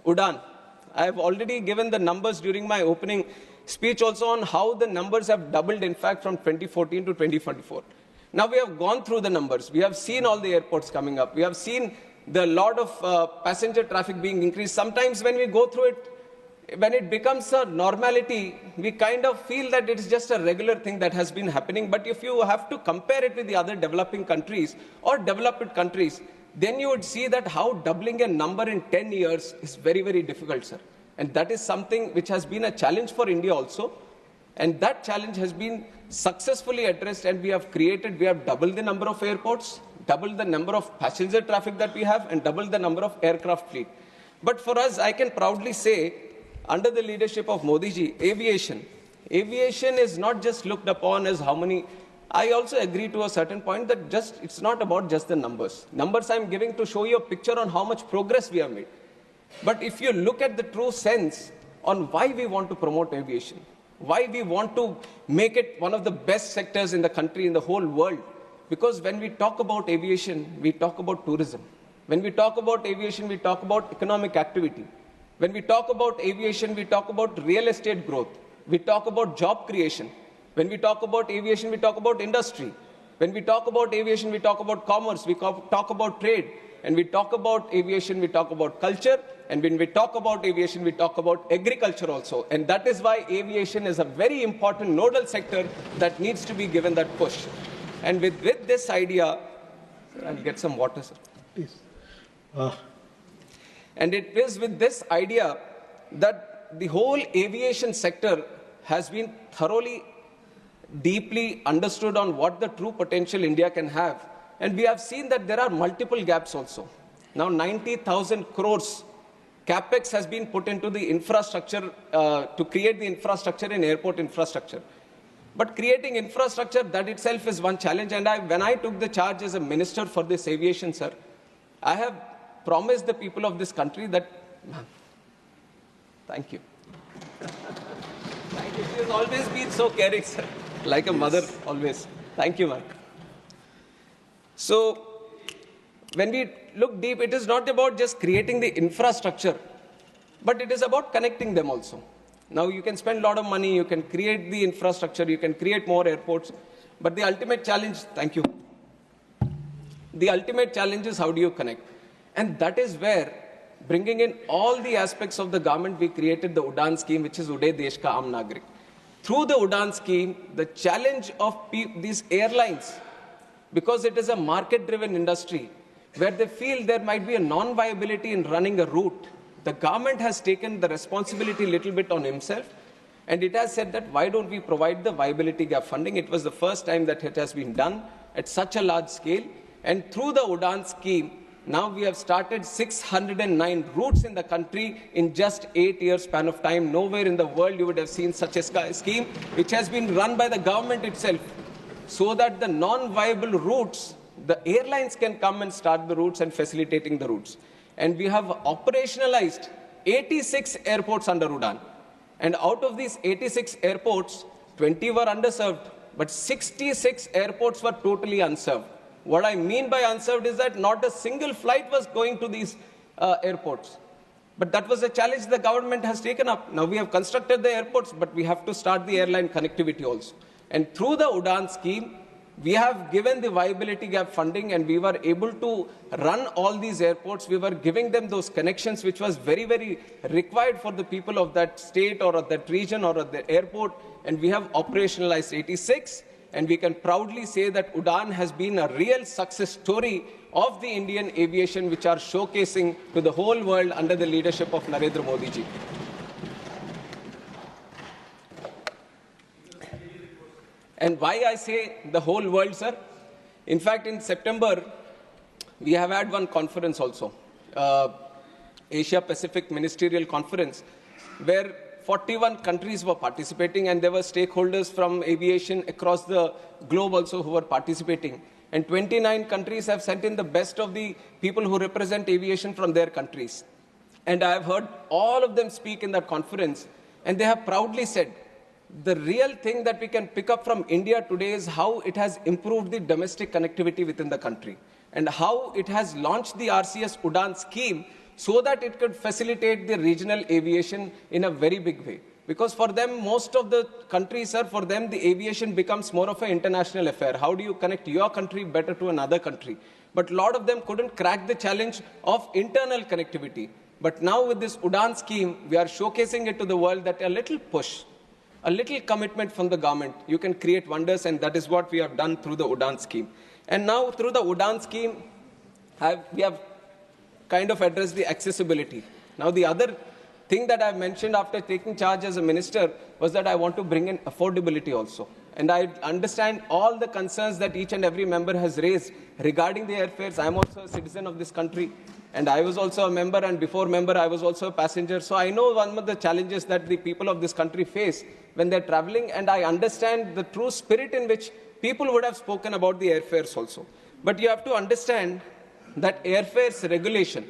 Udan. I have already given the numbers during my opening speech also on how the numbers have doubled, in fact, from 2014 to 2024. Now we have gone through the numbers. We have seen all the airports coming up. We have seen the lot of passenger traffic being increased. Sometimes when we go through it, when it becomes a normality, we kind of feel that it's just a regular thing that has been happening. But if you have to compare it with the other developing countries or developed countries, then you would see that how doubling a number in 10 years is very, very difficult, sir. And that is something which has been a challenge for India also. And that challenge has been successfully addressed, and we have doubled the number of airports, doubled the number of passenger traffic that we have, and doubled the number of aircraft fleet. But for us, I can proudly say, under the leadership of Modi ji, aviation is not just looked upon as how many. I also agree to a certain point that it's not about just the numbers. Numbers I'm giving to show you a picture on how much progress we have made. But if you look at the true sense on why we want to promote aviation, why we want to make it one of the best sectors in the country, in the whole world, because when we talk about aviation, we talk about tourism. When we talk about aviation, we talk about economic activity. When we talk about aviation, we talk about real estate growth. We talk about job creation. When we talk about aviation, we talk about industry. When we talk about aviation, we talk about commerce. We talk about trade. And we talk about aviation, we talk about culture. And when we talk about aviation, we talk about agriculture also. And that is why aviation is a very important nodal sector that needs to be given that push. And with this idea, I'll get some water, sir. Please. And it is with this idea that the whole aviation sector has been thoroughly, deeply understood on what the true potential India can have. And we have seen that there are multiple gaps also. Now 90,000 crores capex has been put into the infrastructure to create the infrastructure in airport infrastructure. But creating infrastructure, that itself is one challenge. And when I took the charge as a minister for this aviation, sir, I have promised the people of this country that, thank you. Thank you. She has always been so caring, sir. Like a mother, always. Thank you, ma'am. So, when we look deep, it is not about just creating the infrastructure, but it is about connecting them also. Now, you can spend a lot of money, you can create the infrastructure, you can create more airports, but the ultimate challenge, thank you, the ultimate challenge is how do you connect? And that is where, bringing in all the aspects of the government, we created the Udan scheme, which is Uday Desh Ka Aam Nagrik. Through the Udan scheme, the challenge of these airlines, because it is a market-driven industry, where they feel there might be a non-viability in running a route, the government has taken the responsibility a little bit on himself, and it has said that why don't we provide the viability gap funding? It was the first time that it has been done at such a large scale. And through the Udan scheme, now we have started 609 routes in the country in just 8 years span of time. Nowhere in the world you would have seen such a scheme, which has been run by the government itself, so that the non-viable routes, the airlines can come and start the routes and facilitating the routes. And we have operationalized 86 airports under Udan. And out of these 86 airports, 20 were underserved, but 66 airports were totally unserved. What I mean by unserved is that not a single flight was going to these airports. But that was a challenge the government has taken up. Now we have constructed the airports, but we have to start the airline connectivity also. And through the Udan scheme, we have given the viability gap funding, and we were able to run all these airports. We were giving them those connections, which was very, very required for the people of that state or of that region or of the airport. And we have operationalized 86. And we can proudly say that Udan has been a real success story of the Indian aviation, which are showcasing to the whole world under the leadership of Narendra Modi ji. And why I say the whole world, sir? In fact, in September, we have had one conference also, Asia Pacific Ministerial Conference, where 41 countries were participating, and there were stakeholders from aviation across the globe also who were participating. And 29 countries have sent in the best of the people who represent aviation from their countries. And I have heard all of them speak in that conference, and they have proudly said, the real thing that we can pick up from India today is how it has improved the domestic connectivity within the country, and how it has launched the RCS Udan scheme, so that it could facilitate the regional aviation in a very big way. Because for them, most of the countries, sir, for them, the aviation becomes more of an international affair. How do you connect your country better to another country? But a lot of them couldn't crack the challenge of internal connectivity. But now with this Udan scheme, we are showcasing it to the world that a little push, a little commitment from the government, you can create wonders, and that is what we have done through the Udan scheme. And now through the Udan scheme, we have kind of addressed the accessibility. Now the other thing that I mentioned after taking charge as a minister was that I want to bring in affordability also. And I understand all the concerns that each and every member has raised regarding the airfares. I am also a citizen of this country, and I was also a member, and before member I was also a passenger. So I know one of the challenges that the people of this country face when they're traveling, and I understand the true spirit in which people would have spoken about the airfares also. But you have to understand that airfares regulation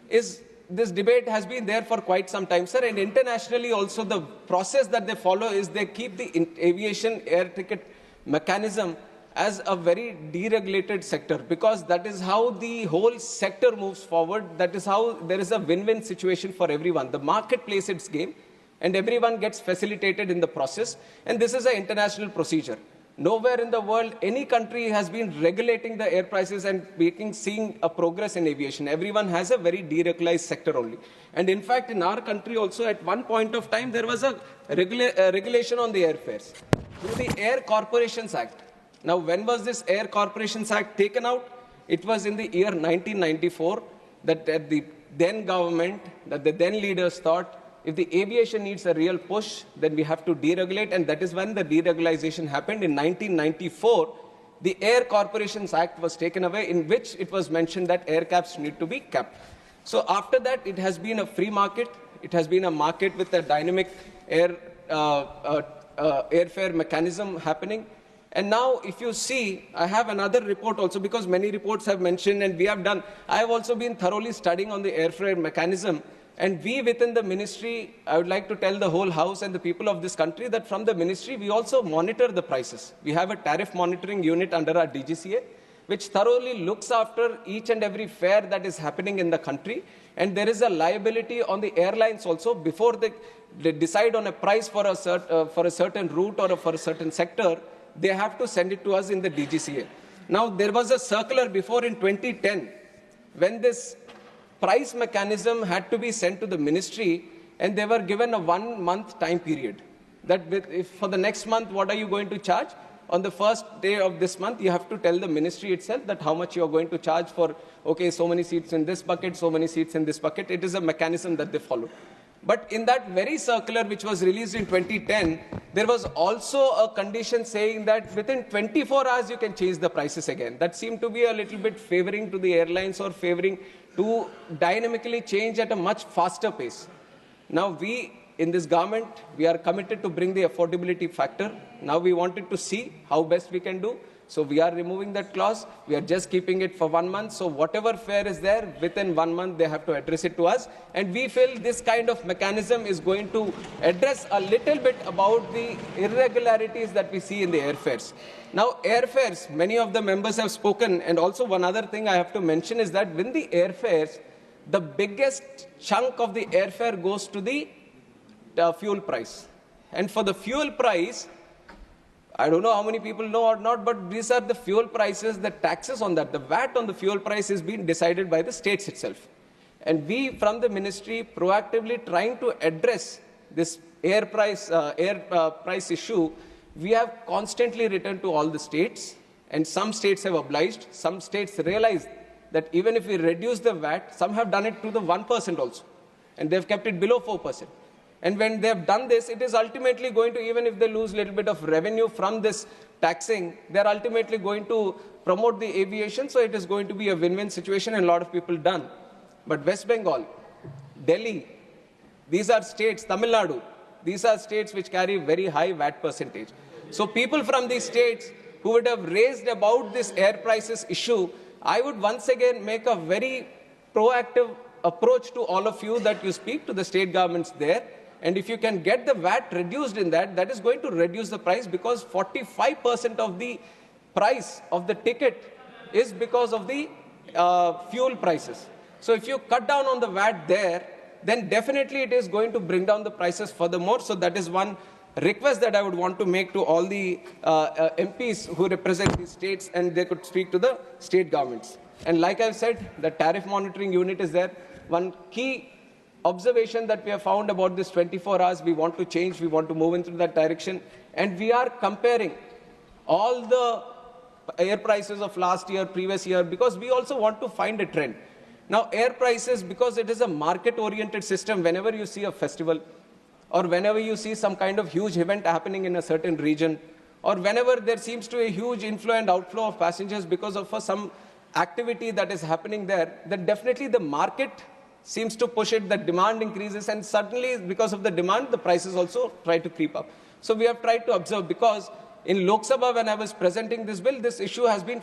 is, this debate has been there for quite some time, sir, and internationally also the process that they follow is they keep the aviation air ticket mechanism as a very deregulated sector, because that is how the whole sector moves forward. That is how there is a win-win situation for everyone. The market plays its game and everyone gets facilitated in the process, and this is an international procedure. Nowhere in the world, any country has been regulating the air prices and seeing a progress in aviation. Everyone has a very deregularized sector only. And in fact, in our country also, at one point of time, there was a regulation on the airfares through the Air Corporations Act. Now, when was this Air Corporations Act taken out? It was in the year 1994 that the then government, that the then leaders thought, if the aviation needs a real push, then we have to deregulate, and that is when the deregulation happened. In 1994, the Air Corporations Act was taken away, in which it was mentioned that air caps need to be capped. So after that, it has been a free market. It has been a market with a dynamic airfare mechanism happening. And now, if you see, I have another report also, because many reports have mentioned, and we have done, I have also been thoroughly studying on the airfare mechanism. And we within the ministry, I would like to tell the whole House and the people of this country that from the ministry, we also monitor the prices. We have a tariff monitoring unit under our DGCA, which thoroughly looks after each and every fare that is happening in the country. And there is a liability on the airlines also. Before they decide on a price for a certain route or for a certain sector, they have to send it to us in the DGCA. Now, there was a circular before in 2010, when this price mechanism had to be sent to the ministry, and they were given a 1 month time period. That if for the next month, what are you going to charge? On the first day of this month, you have to tell the ministry itself that how much you are going to charge for, okay, so many seats in this bucket, so many seats in this bucket. It is a mechanism that they follow. But in that very circular, which was released in 2010, there was also a condition saying that within 24 hours, you can change the prices again. That seemed to be a little bit favoring to the airlines, or favoring to dynamically change at a much faster pace. Now, we in this government, we are committed to bring the affordability factor. Now we wanted to see how best we can do. So we are removing that clause. We are just keeping it for 1 month. So whatever fare is there, within 1 month, they have to address it to us. And we feel this kind of mechanism is going to address a little bit about the irregularities that we see in the airfares. Now, airfares, many of the members have spoken. And also one other thing I have to mention is that when the airfares, the biggest chunk of the airfare goes to the fuel price. And for the fuel price, I don't know how many people know or not, but these are the fuel prices, the taxes on that. The VAT on the fuel price is being decided by the states itself. And we, from the ministry, proactively trying to address this air price issue, we have constantly written to all the states, and some states have obliged. Some states realize that even if we reduce the VAT, some have done it to the 1% also, and they've kept it below 4%. And when they have done this, it is ultimately going to, even if they lose a little bit of revenue from this taxing, they are ultimately going to promote the aviation. So it is going to be a win-win situation, and a lot of people done. But West Bengal, Delhi, these are states, Tamil Nadu, these are states which carry very high VAT percentage. So people from these states who would have raised about this air prices issue, I would once again make a very proactive approach to all of you that you speak to the state governments there. And if you can get the VAT reduced in that, that is going to reduce the price, because 45% of the price of the ticket is because of the fuel prices. So if you cut down on the VAT there, then definitely it is going to bring down the prices furthermore. So that is one request that I would want to make to all the MPs who represent the states, and they could speak to the state governments. And like I've said, the tariff monitoring unit is there. One key observation that we have found about this 24 hours, we want to change, we want to move into that direction. And we are comparing all the air prices of last year, previous year, because we also want to find a trend. Now, air prices, because it is a market-oriented system, whenever you see a festival, or whenever you see some kind of huge event happening in a certain region, or whenever there seems to be a huge inflow and outflow of passengers because of some activity that is happening there, then definitely the market seems to push it, the demand increases, and suddenly, because of the demand, the prices also try to creep up. So we have tried to observe, because in Lok Sabha, when I was presenting this bill, this issue has been